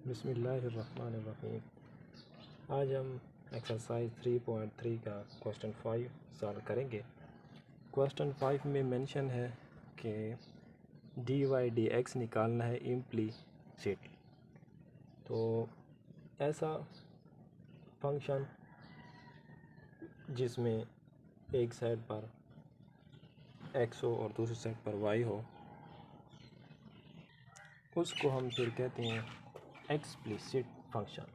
बिस्मिल्लाहिर्रहमानिर्रहीम। आज हम एक्सरसाइज 3.3 का क्वेश्चन 5 सॉल्व करेंगे। क्वेश्चन 5 में मेंशन है कि डी वाई डी एक्स निकालना है इम्प्लीसिट। तो ऐसा फंक्शन जिसमें एक साइड पर एक्स हो और दूसरी साइड पर वाई हो, उसको हम फिर कहते हैं एक्सप्लिसिट फंक्शन।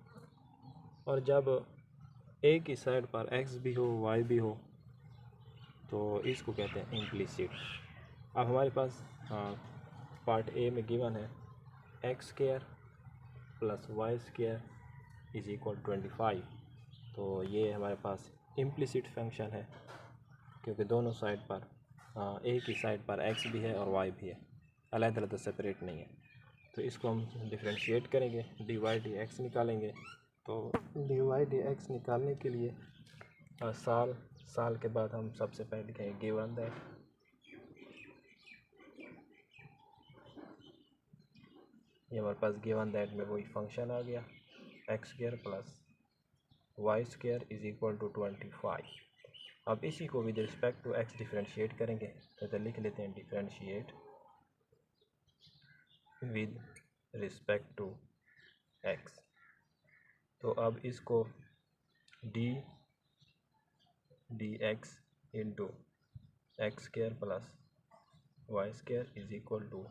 और जब एक ही साइड पर एक्स भी हो वाई भी हो तो इसको कहते हैं इम्प्लिसिट। अब हमारे पास पार्ट ए में गिवन है x square plus y square is equal 25। तो ये हमारे पास इम्प्लिसिट फंक्शन है क्योंकि दोनों साइड पर एक ही साइड पर एक्स भी है और वाई भी है, अलग-अलग सेपरेट नहीं है। तो इसको हम डिफरेंशिएट करेंगे, डी वाई डी एक्स निकालेंगे। तो डी वाई डी एक्स निकालने के लिए साल के बाद हम सबसे पहले लिखेंगे गिवन दैट ये हमारे पास गिवन दैट में वही फंक्शन आ गया x square plus y square is equal to 25। अब इसी को with respect to x differentiate करेंगे। तो लिख लेते हैं differentiate with respect to x. तो अब इसको d x into x square plus y square is equal to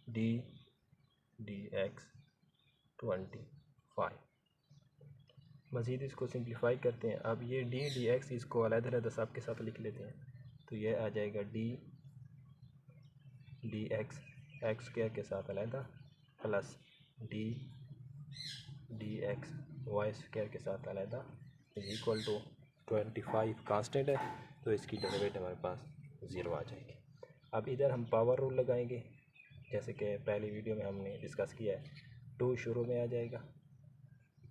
d x 25। मज़ीद इसको सिंप्लीफाई करते हैं। अब ये डी एक्स इसको अलग-अलग सब के साथ लिख लेते हैं। तो ये आ जाएगा डी एक्स एक्स स्क्वायर के साथ अलग plus d x y square के साथ अलग इज इक्वल टू 25 कांस्टेंट है, तो इसकी डेरिवेटिव हमारे पास 0 आ जाएगी। अब इधर हम पावर रूल लगाएंगे, जैसे कि पहली वीडियो में हमने डिस्कस किया है। 2 शुरू में आ जाएगा,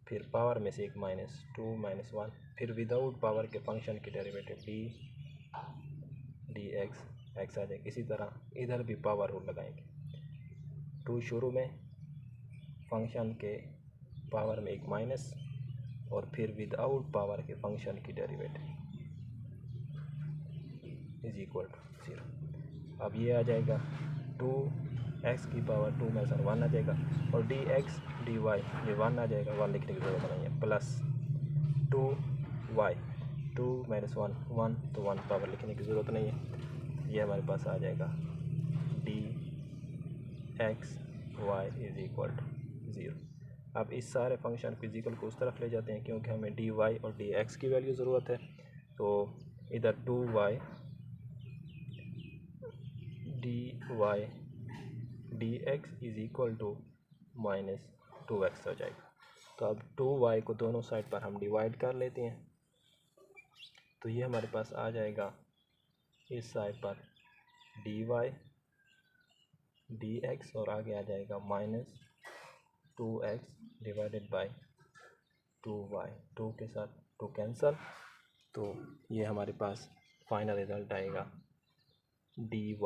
फिर पावर में से एक -2 -1, फिर विदाउट पावर के फंक्शन की डेरिवेटिव डी एक्स आ जाएगी। इसी तरह इधर भी पावर रूल लगाएंगे। 2 शुरू में, फंक्शन के पावर में एक माइनस, और फिर विदाउट पावर के फंक्शन की डेरिवेटिव इज इक्वल टू 0। अब ये आ जाएगा 2x की पावर 2 में से 1 आ जाएगा, और डी एक्स डी वाई ये 1 आ जाएगा, 1 लिखने की ज़रूरत नहीं है, प्लस 2y 2 - 1 1, तो 1 पावर लिखने की ज़रूरत नहीं है। ये हमारे पास आ जाएगा d x y is equal to 0। अब इस सारे फंक्शन फिजिकल को उस तरफ ले जाते हैं क्योंकि हमें डी वाई और डी एक्स की वैल्यू ज़रूरत है। तो इधर 2y d x is equal to -2x हो जाएगा। तो अब 2y को दोनों साइड पर हम डिवाइड कर लेते हैं। तो ये हमारे पास आ जाएगा इस साइड पर dy dx, और आगे आ जाएगा -2x डिवाइडेड बाय 2y। 2 के साथ 2 कैंसल, तो ये हमारे पास फाइनल रिज़ल्ट आएगा dy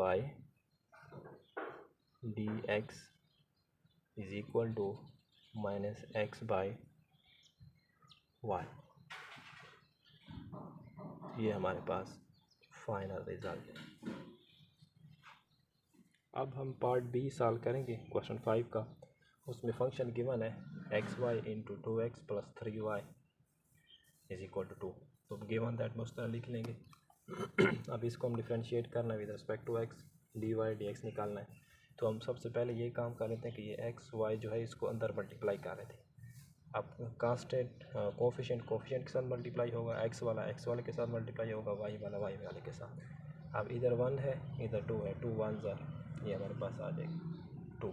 dx is equal to -x/y। ये हमारे पास फाइनल रिज़ल्ट है। अब हम पार्ट बी सॉल्व करेंगे क्वेश्चन 5 का। उसमें फंक्शन गिवन है xy into 2x plus 3y is equal to 2। तो गिवन दैट में उस तरह लिख लेंगे। अब इसको हम डिफरेंशिएट करना है with respect to x, d y d x निकालना है। तो हम सबसे पहले ये काम कर लेते हैं कि ये एक्स वाई जो है इसको अंदर मल्टीप्लाई कर रहे थे। अब कांस्टेंट कोफिशिएंट के साथ मल्टीप्लाई होगा, एक्स वाला एक्स वाले के साथ मल्टीप्लाई होगा, वाई वाला वाई वाले के साथ। अब इधर 1 है इधर 2 है, 2 1 ये हमारे पास आ जाएगी 2।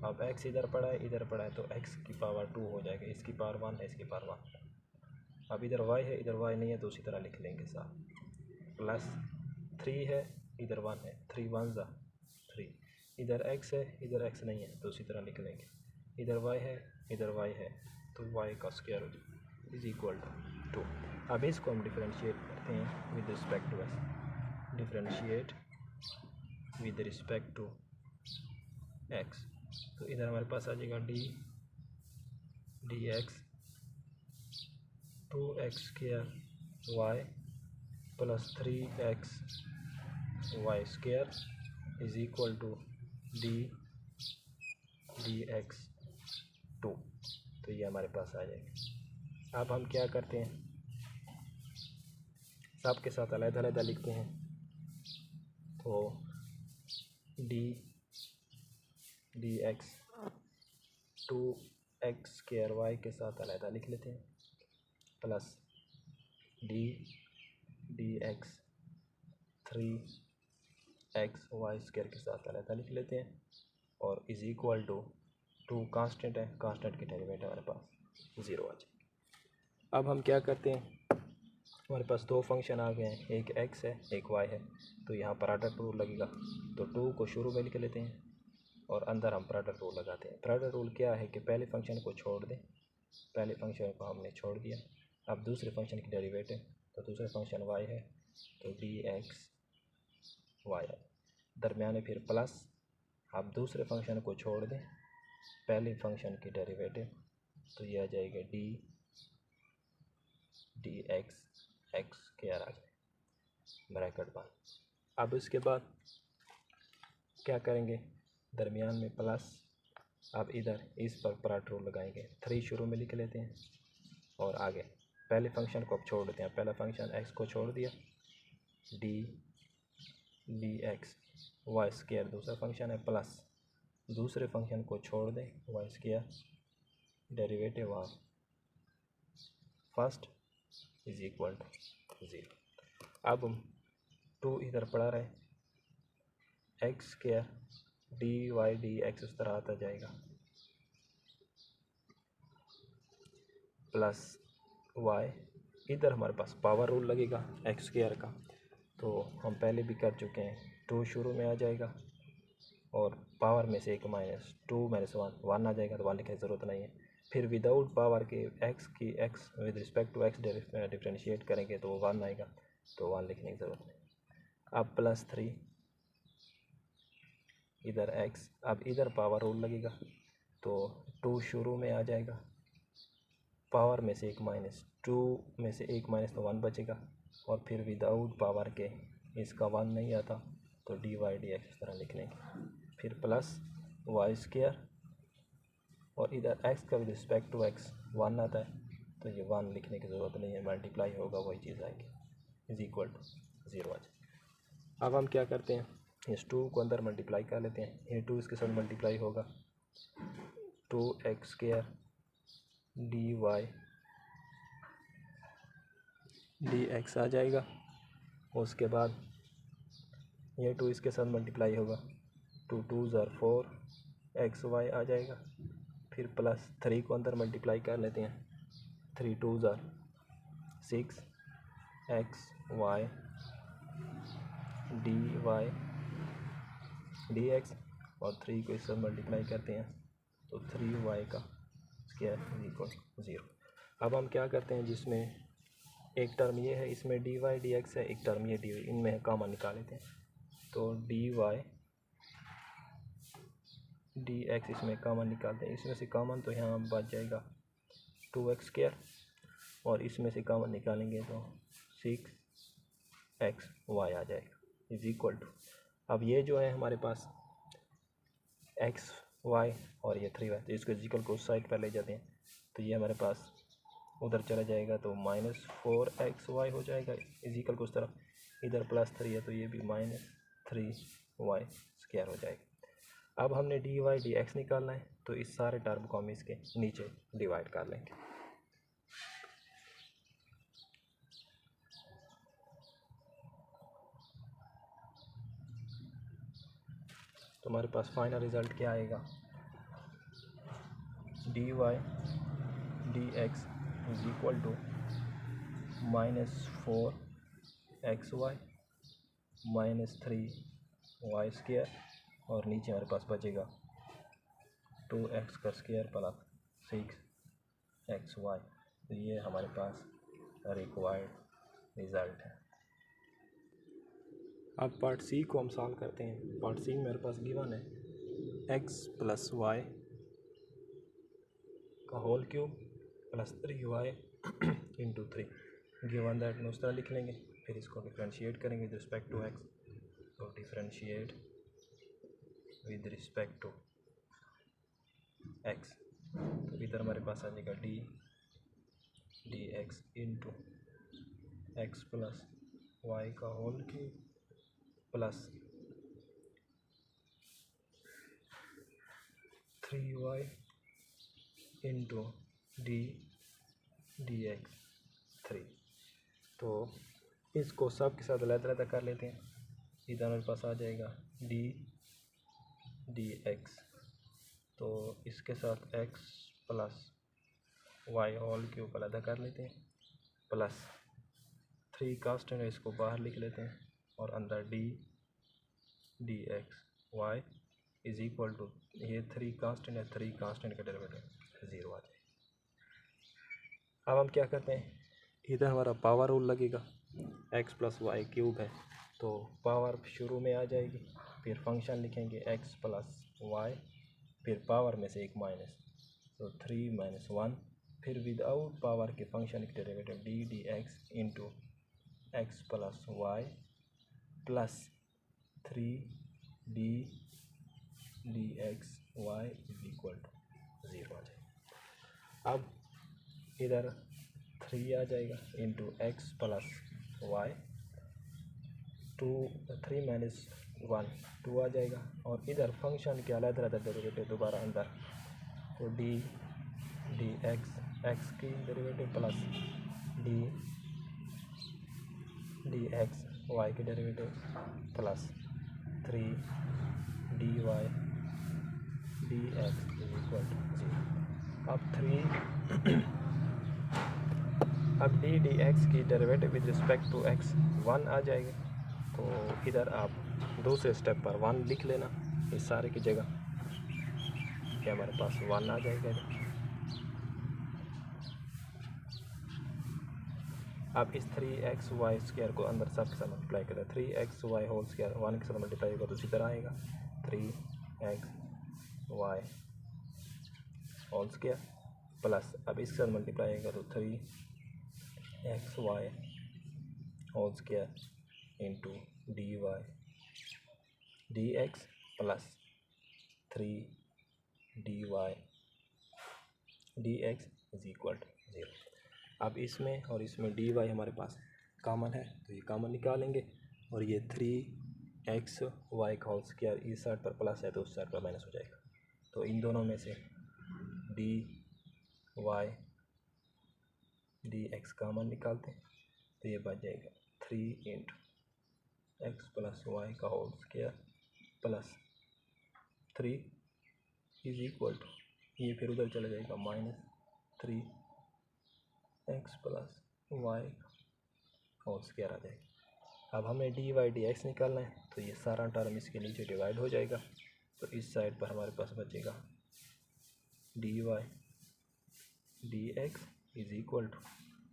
अब x इधर पड़ा है इधर पड़ा है, तो x की पावर 2 हो जाएगा, इसकी पावर 1 है इसकी पावर 1। अब इधर y है इधर y नहीं है, तो उसी तरह लिख लेंगे साथ, प्लस 3 है इधर 1 है, 3 1 3। इधर x है इधर x नहीं है, तो उसी तरह लिख लेंगे। इधर y है इधर y है, तो y का स्क्वायर इज इक्वल टू 2। अब इसको हम डिफरेंशिएट करते हैं with respect to x। Differentiate with respect to x, तो इधर हमारे पास आ जाएगा d x 2x square y plus 3x y square is equal to d x 2। तो ये हमारे पास आ जाएगा। अब हम क्या करते हैं, सब के साथ अलग-अलग लिखते हैं। तो d x 2x square Y के साथ अलग लिख लेते हैं plus d x 3x y square के साथ अलग लिख लेते हैं और इज इक्वल टू 2 कांस्टेंट है, कांस्टेंट की डेरिवेटिव हमारे पास 0 आ जाएगी। अब हम क्या करते हैं, हमारे पास दो फंक्शन आ गए हैं, एक x है एक y है। तो यहाँ प्रोडक्ट रूल लगेगा, तो 2 को शुरू में लिख लेते हैं और अंदर हम प्रोडक्ट रूल लगाते हैं। प्रोडक्ट रूल क्या है कि पहले फंक्शन को छोड़ दें, पहले फंक्शन को हमने छोड़ दिया, अब दूसरे फंक्शन की डेरिवेटिव, तो दूसरे फंक्शन y है तो डी एक्स वाई है, दरमियान में फिर प्लस, अब दूसरे फंक्शन को छोड़ दें, पहले फंक्शन की डेरिवेटिव, तो ये आ जाएगा डी एक्स स्क्वायर आ जाए ब्रैकेट बंद। अब इसके बाद क्या करेंगे, दरमियान में प्लस, अब इधर इस पर प्रोडक्ट रूल लगाएंगे, 3 शुरू में लिख लेते हैं और आगे पहले फंक्शन को अब छोड़ देते हैं, पहला फंक्शन x को छोड़ दिया, डी एक्स वाई स्क्वायर दूसरा फंक्शन है प्लस दूसरे फंक्शन को छोड़ दें y square, derivative of first is equal to 0। अब हम 2 इधर पड़ा रहे, x square d y d x उस तरह आता जाएगा प्लस वाई, इधर हमारे पास पावर रूल लगेगा एक्स स्क्वायर का, तो हम पहले भी कर चुके हैं, 2 शुरू में आ जाएगा और पावर में से एक माइनस 2 माइनस 1 आ जाएगा, तो 1 लिखने की ज़रूरत नहीं है। फिर विदाउट पावर के x with respect to x differentiate करेंगे तो वो 1 आएगा, तो 1 लिखने की ज़रूरत नहीं। अब प्लस 3 इधर x, अब इधर पावर रूल लगेगा, तो 2 शुरू में आ जाएगा, पावर में से एक माइनस 2 में से एक माइनस तो 1 बचेगा, और फिर विदाउट पावर के इसका 1 नहीं आता, तो डी वाई डी एक्स इस तरह लिख लेंगे, फिर प्लस वाई स्क्वायर और इधर x का विद रिस्पेक्ट टू x 1 आता है, तो ये 1 लिखने की ज़रूरत नहीं है, मल्टीप्लाई होगा वही चीज़ आएगी, इज इक्वल टू 0 आ जाए। अब हम क्या करते हैं, इस 2 को अंदर मल्टीप्लाई कर लेते हैं, ये 2 इसके साथ मल्टीप्लाई होगा, 2x square d y d x आ जाएगा, उसके बाद ये 2 इसके साथ मल्टीप्लाई होगा, 2 2 ज़ार 4 एक्स वाई आ जाएगा, फिर प्लस 3 को अंदर मल्टीप्लाई कर लेते हैं, 3 2 ज़ार 6 एक्स वाई डी एक्स, और 3 को इससे मल्टीप्लाई करते हैं तो 3y का स्क्वायर इज इक्वल 0। अब हम क्या करते हैं, जिसमें एक टर्म ये है, इसमें डी वाई डी एक्स है, एक टर्म ये डी, इनमें कॉमन निकाल लेते हैं, तो डी वाई डी एक्स इसमें कॉमन निकालते हैं, इसमें से कॉमन तो यहाँ बच जाएगा 2x स्क्वायर, और इसमें से कॉमन निकालेंगे तो 6xy आ जाएगा इज इक्वल टू, अब ये जो है हमारे पास x y और ये 3y, तो इसको इजिकल को उस साइड पर ले जाते हैं, तो ये हमारे पास उधर चला जाएगा, तो -4xy हो जाएगा इजिकल को उस तरफ, इधर +3 है तो ये भी -3y स्क्वायर हो जाएगा। अब हमने डी वाई डी एक्स निकालना है, तो इस सारे टर्म को हम इसके नीचे डिवाइड कर लेंगे। तो हमारे पास फाइनल रिज़ल्ट क्या आएगा, d y d x is equal to -4xy -3y square, और नीचे हमारे पास बचेगा 2x का स्क्वायर प्लस 6xy। तो ये हमारे पास रिक्वायर्ड रिज़ल्ट है। अब पार्ट सी को हम सॉल्व करते हैं। पार्ट सी में मेरे पास गिवन है x + y का whole cube plus 3y into 3 given that में उस तरह लिख लेंगे। फिर इसको डिफ्रेंशिएट करेंगे विद रिस्पेक्ट टू x, तो differentiate with respect to x, तो इधर हमारे पास आ जाएगा d x into x plus y का whole cube plus 3y into d x 3। तो इसको सब के साथ अलग कर लेते हैं। इधर हमारे पास आ जाएगा डी एक्स, तो इसके साथ x plus y whole cube अलग कर लेते हैं, प्लस 3 कांस्टेंट है इसको बाहर लिख लेते हैं, और अंदर d x y is equal to, ये 3 कांस्टेंट है, 3 कांस्टेंट का डेरिवेटिव 0 आ जाए। अब हम क्या करते हैं, इधर हमारा पावर रूल लगेगा, x प्लस वाई क्यूब है तो पावर शुरू में आ जाएगी, फिर फंक्शन लिखेंगे x प्लस वाई, फिर पावर में से एक माइनस, तो 3 माइनस 1, फिर विदाउट पावर के फंक्शन के derivative d x into x plus y plus 3 d x y is equal to 0 आ जाएगा। अब इधर 3 आ जाएगा into x plus y, 3 minus 1 2 आ जाएगा, और इधर फंक्शन के अलग अलग डेरिवेटिव दोबारा अंदर, तो डी एक्स की derivative plus d x y की derivative plus 3 d y d x is equal to 0। अब डी एक्स की derivative with respect to x 1 आ जाएगी, तो इधर आप दूसरे स्टेप पर 1 लिख लेना इस सारे की जगह, क्या हमारे पास 1 आ जाएगा। अब इस 3xy स्क्वायर को अंदर सब के साथ मल्टीप्लाई करें, 3xy होल स्क्वायर 1 के साथ मल्टीप्लाई होगा तो इसी तरह आएगा 3xy होल स्क्वायर प्लस, अब इसके साथ मल्टीप्लाई आएगा तो 3xy whole square into d x plus 3 d x is equal to 0। अब इसमें और इसमें डी वाई हमारे पास कॉमन है, तो ये कॉमन निकालेंगे, और ये 3xy का होल स्क्वायर इस साइड पर प्लस है तो उस साइड पर माइनस हो जाएगा, तो इन दोनों में से डी एक्स कॉमन निकालते हैं, तो ये बच जाएगा 3 इंटू एक्स प्लस वाई का whole square plus 3 is equal to, ये फिर उधर चला जाएगा minus 3 x plus y whole square आ जाएगा। अब हमें डी एक्स निकालना है, तो ये सारा टर्म इसके नीचे डिवाइड हो जाएगा, तो इस साइड पर हमारे पास बचेगा d x is equal to,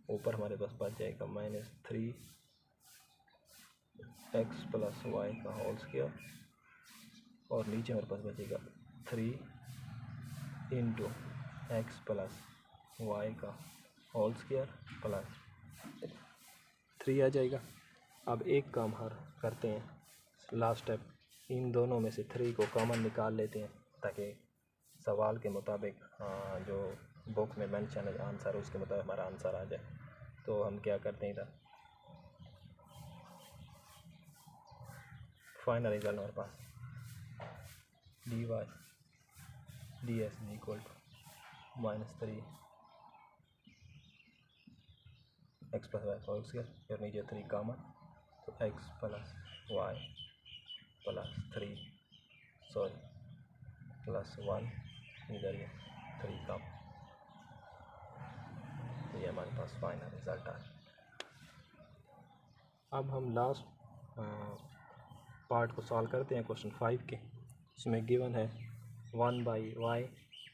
ऊपर हमारे पास बच जाएगा माइनस 3 एक्स प्लस वाई का होल स्क्वायर, और नीचे हमारे पास बचेगा 3 इंटू एक्स प्लस वाई का होल स्क्वायर प्लस 3 आ जाएगा। अब एक काम करते हैं, लास्ट स्टेप, इन दोनों में से 3 को कॉमन निकाल लेते हैं ताकि सवाल के मुताबिक जो बुक में मेंशन है आंसर उसके मुताबिक हमारा आंसर आ जाए। तो हम क्या करते हैं, इधर फाइनल रिजल्ट हमारे पास d s is equal to minus 3 x plus y whole square, फिर नीचे 3 कॉमन, तो x plus y plus 3 plus 1, इधर ये 3 कॉमन, तो ये हमारे पास फाइनल रिजल्ट आ। अब हम लास्ट पार्ट को सॉल्व करते हैं क्वेश्चन 5 के। इसमें गिवन है 1/y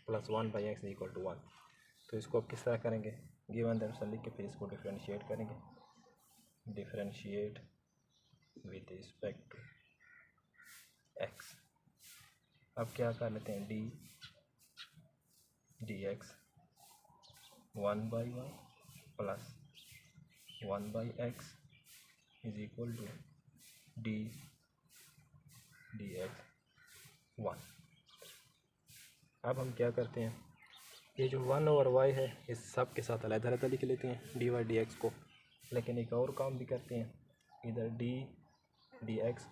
plus 1/x equal to 1। तो इसको अब किस तरह करेंगे, गिवन आंसर लिख के फिर इसको डिफरेंशिएट करेंगे, differentiate with respect to x। अब क्या कर लेते हैं, d x 1/y plus 1/x is equal to dx 1। अब हम क्या करते हैं, ये जो 1/y है इस सब के साथ अलग-अलग लिख लेते हैं dy dx को, लेकिन एक और काम भी करते हैं। इधर dx,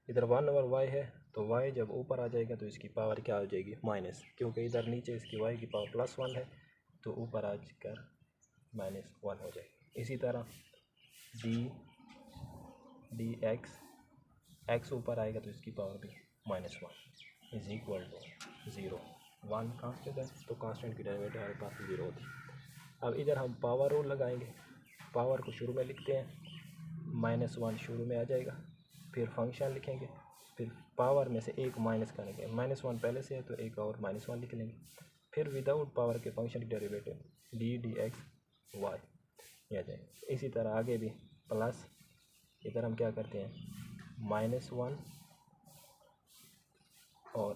इधर 1/y है तो y जब ऊपर आ जाएगा तो इसकी पावर क्या हो जाएगी, माइनस, क्योंकि इधर नीचे इसकी y की पावर +1 है तो ऊपर आकर -1 हो जाएगी। इसी तरह dx, x ऊपर आएगा तो इसकी पावर भी -1 इज इक्वल टू 0। 1 कांस्टेंट है तो कांस्टेंट की डेरिवेटिव हमारे पास 0 होती है। अब इधर हम पावर रूल लगाएंगे। पावर को शुरू में लिखते हैं, -1 शुरू में आ जाएगा, फिर फंक्शन लिखेंगे, फिर पावर में से एक माइनस करेंगे, -1 पहले से है तो एक और -1 लिख लेंगे, फिर विदाउट पावर के फंक्शन की डेरिवेटिव dx y आ जाएगा। इसी तरह आगे भी प्लस, इधर हम क्या करते हैं, -1 और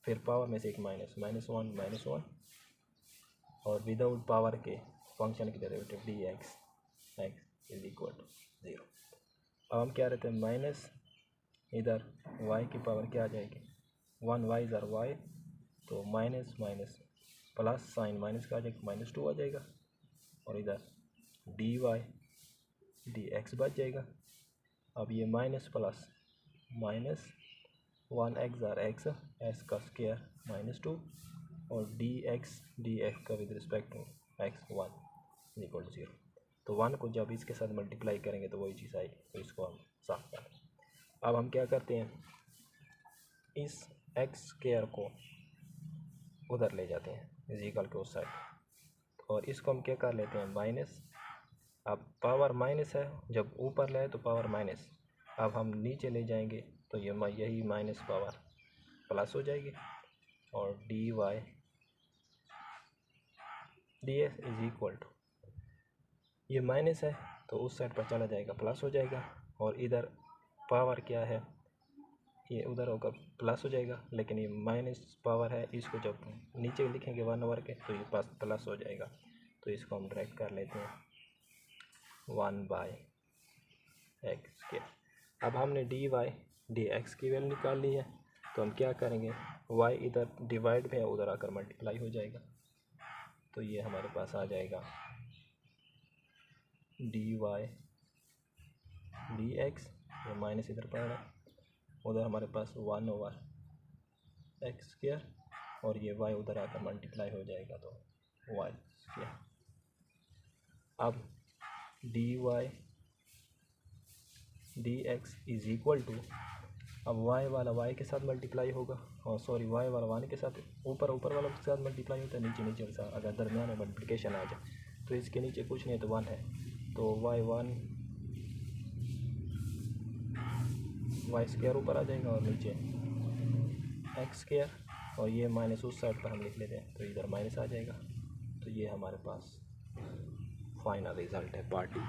फिर पावर में से एक -1 और विदाउट पावर के फंक्शन की derivative dx x is equal to 0। अब हम क्या रहते हैं, माइनस, इधर y की पावर क्या आ जाएगी, 1y इधर y, तो minus minus plus sign minus का आ जाएगा, -2 आ जाएगा, और इधर dy dx बच जाएगा। अब ये minus plus minus 1x or x, s का स्क्वायर -2, और dx का with respect to x 1 equal to 0। तो 1 को जब इसके साथ मल्टीप्लाई करेंगे तो वही चीज़ आएगी, तो इसको हम साफ कर लें। अब हम क्या करते हैं, इस x स्क्वायर को उधर ले जाते हैं इज इक्वल टू उस साइड, और इसको हम क्या कर लेते हैं, माइनस। अब पावर माइनस है, जब ऊपर ले तो पावर माइनस, अब हम नीचे ले जाएंगे तो ये यही माइनस पावर प्लस हो जाएगी, और dy dx is equal to, ये माइनस है तो उस साइड पर चला जाएगा, प्लस हो जाएगा, और इधर पावर क्या है, ये उधर होकर प्लस हो जाएगा, लेकिन ये माइनस पावर है, इसको जब नीचे लिखेंगे 1/, के तो ये पास प्लस हो जाएगा, तो इसको हम डायरेक्ट कर लेते हैं 1/x²। अब हमने dy dx की वैल्यू निकाल ली है, तो हम क्या करेंगे, y इधर डिवाइड में उधर आकर मल्टीप्लाई हो जाएगा, तो ये हमारे पास आ जाएगा dy dx, ये माइनस इधर पड़ रहा है, उधर हमारे पास 1/x², और ये y उधर आकर मल्टीप्लाई हो जाएगा तो y²। अब dy dx is equal to, अब y वाला y के साथ मल्टीप्लाई होगा, और सॉरी y वाला 1 के साथ, ऊपर वाला के साथ मल्टीप्लाई होता है, नीचे के साथ, अगर दरमियान में मल्टीप्लिकेशन आ जाए तो इसके नीचे कुछ नहीं तो 1 है, तो y² ऊपर आ जाएगा और नीचे x², और ये माइनस उस साइड पर हम लिख लेते हैं तो इधर माइनस आ जाएगा। तो ये हमारे पास फाइनल रिज़ल्ट है पार्टी।